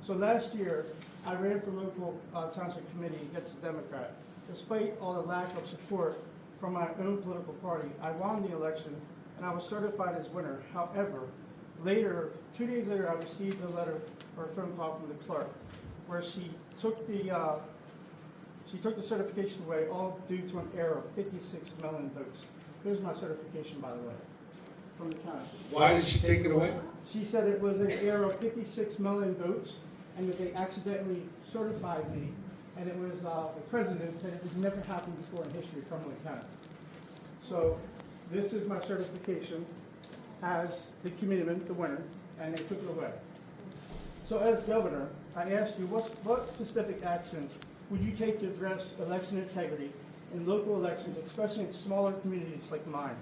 So last year, I ran for local township committee against the Democrat. Despite all the lack of support from my own political party, I won the election and I was certified as winner. However, later, 2 days later, I received a letter or a phone call from the clerk where she took the certification away, all due to an error of 56 million votes. Here's my certification, by the way, from the county. Why did she take it away? She said it was an error of 56 million votes, and that they accidentally certified me, and it was the president said it has never happened before in history of Cumberland County. So this is my certification as the committeeman, the winner, and they took it away. So as governor, I asked you, what specific actions would you take to address election integrity in local elections, especially in smaller communities like mine?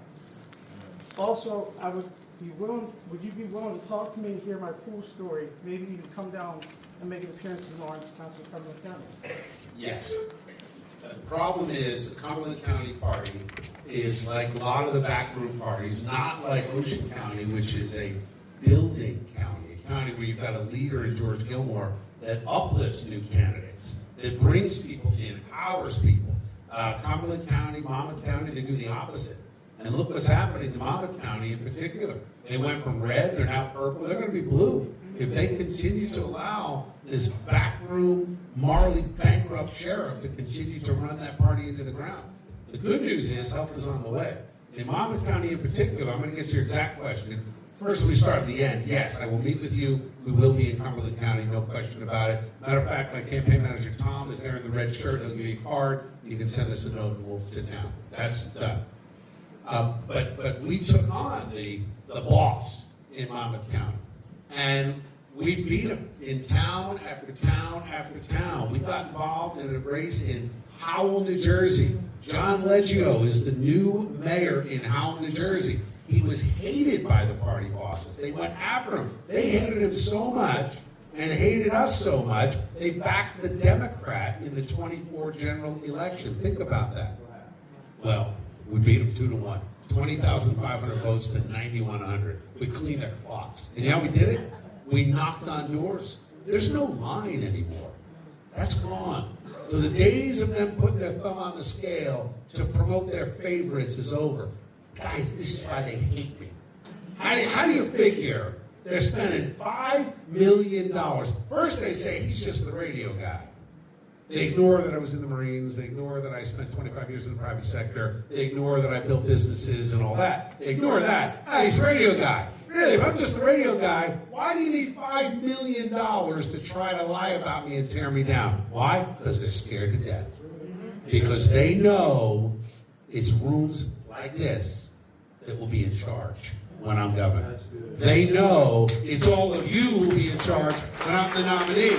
Also, would you be willing to talk to me and hear my full story, maybe even come down and make an appearance in Lawrence Township, Cumberland County? Yes. The problem is the Cumberland County Party is like a lot of the backroom parties, not like Ocean County, which is a building county, a county where you've got a leader in George Gilmore that uplifts new candidates, that brings people in, empowers people. Cumberland County, Monmouth County, they do the opposite. And look what's happening in Monmouth County in particular. They went from red, they're now purple, they're going to be blue. If they continue to allow this backroom, morally bankrupt sheriff to continue to run that party into the ground. The good news is help is on the way. In Monmouth County in particular, I'm going to get to your exact question. First, we start at the end. Yes, I will meet with you. We will be in Cumberland County, no question about it. Matter of fact, my campaign manager, Tom, is there in the red shirt. He'll give you a card. You can send us a note and we'll sit down. That's done. But we took on the boss in Monmouth County. And we beat him in town after town after town. We got involved in a race in Howell, New Jersey. John Leggio is the new mayor in Howell, New Jersey. He was hated by the party bosses. They went after him. They hated him so much and hated us so much, they backed the Democrat in the 24 general election. Think about that. Well, we beat him 2-1. 20,500 votes to 9,100. We cleaned their clocks. And you know how we did it? We knocked on doors. There's no line anymore. That's gone. So the days of them putting their thumb on the scale to promote their favorites is over. Guys, this is why they hate me. How do you figure they're spending $5 million? First they say he's just the radio guy. They ignore that I was in the Marines. They ignore that I spent 25 years in the private sector. They ignore that I built businesses and all that. They ignore that. Ah, he's a radio guy. Really, if I'm just a radio guy, why do you need $5 million to try to lie about me and tear me down? Why? Because they're scared to death. Because they know it's rooms like this that will be in charge when I'm governor. They know it's all of you who will be in charge when I'm the nominee.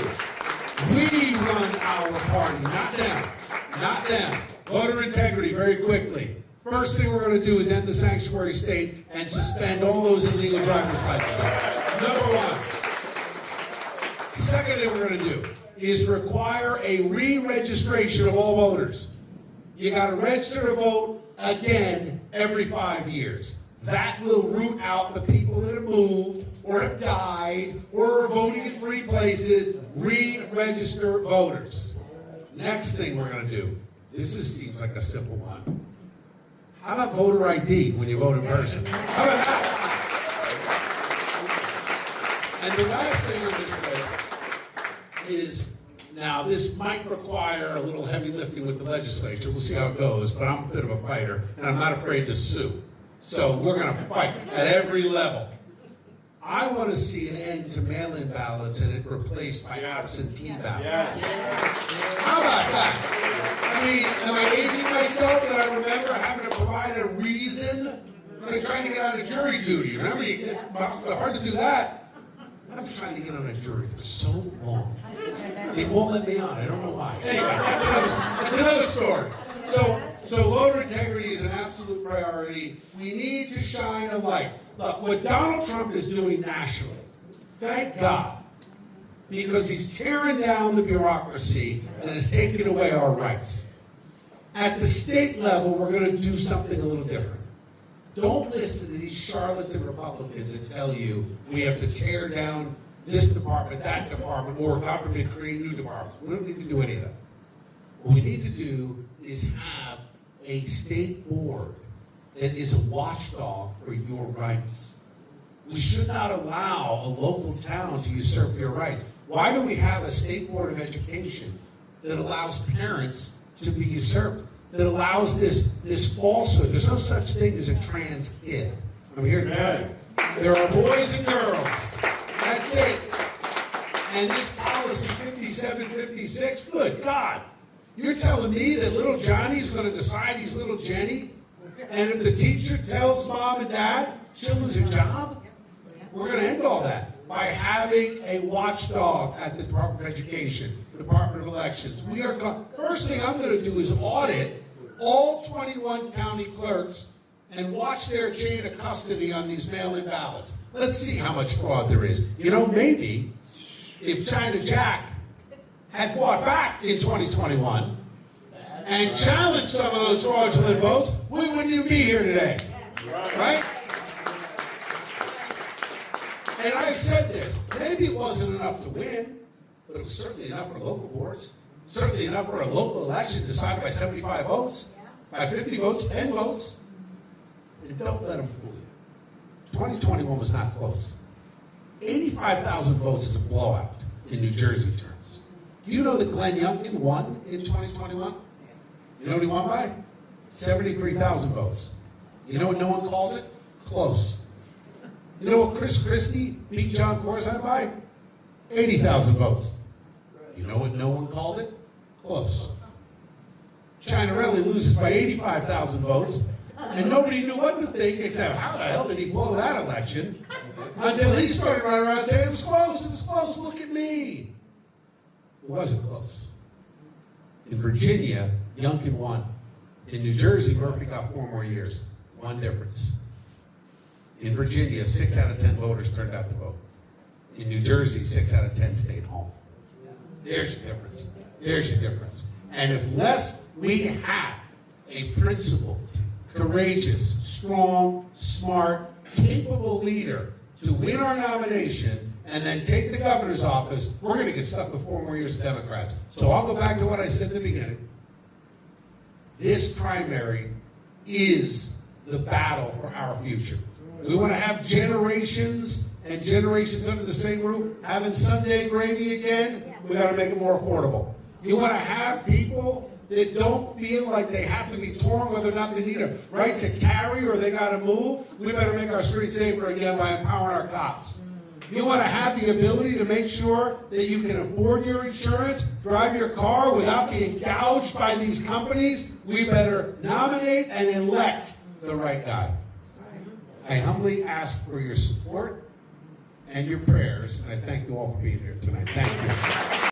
We run our party, not them. Not them. Voter integrity, very quickly. First thing we're going to do is end the sanctuary state and suspend all those illegal driver's licenses. Number one. Second thing we're going to do is require a re-registration of all voters. You got to register to vote again every 5 years. That will root out the people that have moved or have died or are voting in 3 places. Re-register voters. Next thing we're going to do, seems like a simple one. How about voter ID when you vote in person? How about that? And the last thing on this list is, now this might require a little heavy lifting with the legislature. We'll see how it goes, but I'm a bit of a fighter, and I'm not afraid to sue. So we're going to fight at every level. I want to see an end to mail-in ballots and it replaced by absentee ballots. How about that? I mean, am I aging myself that I remember having to provide a reason to trying to get out of jury duty? Remember, it's hard to do that. I've been trying to get on a jury for so long. They won't let me on. I don't know why. Anyway, that's another story. So voter integrity is an absolute priority. We need to shine a light. Look, what Donald Trump is doing nationally, thank God, because he's tearing down the bureaucracy and is taking away our rights. At the state level, we're going to do something a little different. Don't listen to these charlatan Republicans that tell you we have to tear down this department, that department, or government create new departments. We don't need to do any of that. What we need to do is have a state board that is a watchdog for your rights. We should not allow a local town to usurp your rights. Why do we have a state board of education that allows parents to be usurped, that allows this falsehood? There's no such thing as a trans kid. I'm here to tell you. There are boys and girls. That's it. And this policy 5756, good God. You're telling me that little Johnny's going to decide he's little Jenny? And if the teacher tells mom and dad she'll lose her job? We're going to end all that by having a watchdog at the Department of Education, Department of Elections. First thing I'm going to do is audit all 21 county clerks and watch their chain of custody on these mail-in ballots. Let's see how much fraud there is. You know, maybe if China Jack had fought back in 2021 and challenged some of those fraudulent votes, we wouldn't even be here today. Right? And I've said this, maybe it wasn't enough to win, but it was certainly enough for local boards, certainly enough for a local election decided by 75 votes, by 50 votes, 10 votes. And don't let them fool you. 2021 was not close. 85,000 votes is a blowout in New Jersey terms. Do you know that Glenn Youngkin won in 2021? You know what he won by? 73,000 votes. You know what no one calls it? Close. You know what Chris Christie beat John Corzine by? 80,000 votes. You know what no one called it? Close. Chinarelli loses by 85,000 votes, and nobody knew what to think except how the hell did he blow that election? Until he started running around saying, it was close, look at me. It wasn't close. In Virginia, Youngkin won. In New Jersey, Murphy got 4 more years. One difference. In Virginia, 6 out of 10 voters turned out to vote. In New Jersey, 6 out of 10 stayed home. There's your difference. There's your difference. And unless we have a principled, courageous, strong, smart, capable leader to win our nomination and then take the governor's office, we're going to get stuck with 4 more years of Democrats. So I'll go back to what I said at the beginning. This primary is the battle for our future. We want to have generations and generations under the same roof, having Sunday gravy again. We got to make it more affordable. You want to have people that don't feel like they have to be torn, whether or not they need a right to carry or they got to move. We better make our streets safer again by empowering our cops. You want to have the ability to make sure that you can afford your insurance, drive your car without being gouged by these companies. We better nominate and elect the right guy. I humbly ask for your support and your prayers, and I thank you all for being here tonight. Thank you.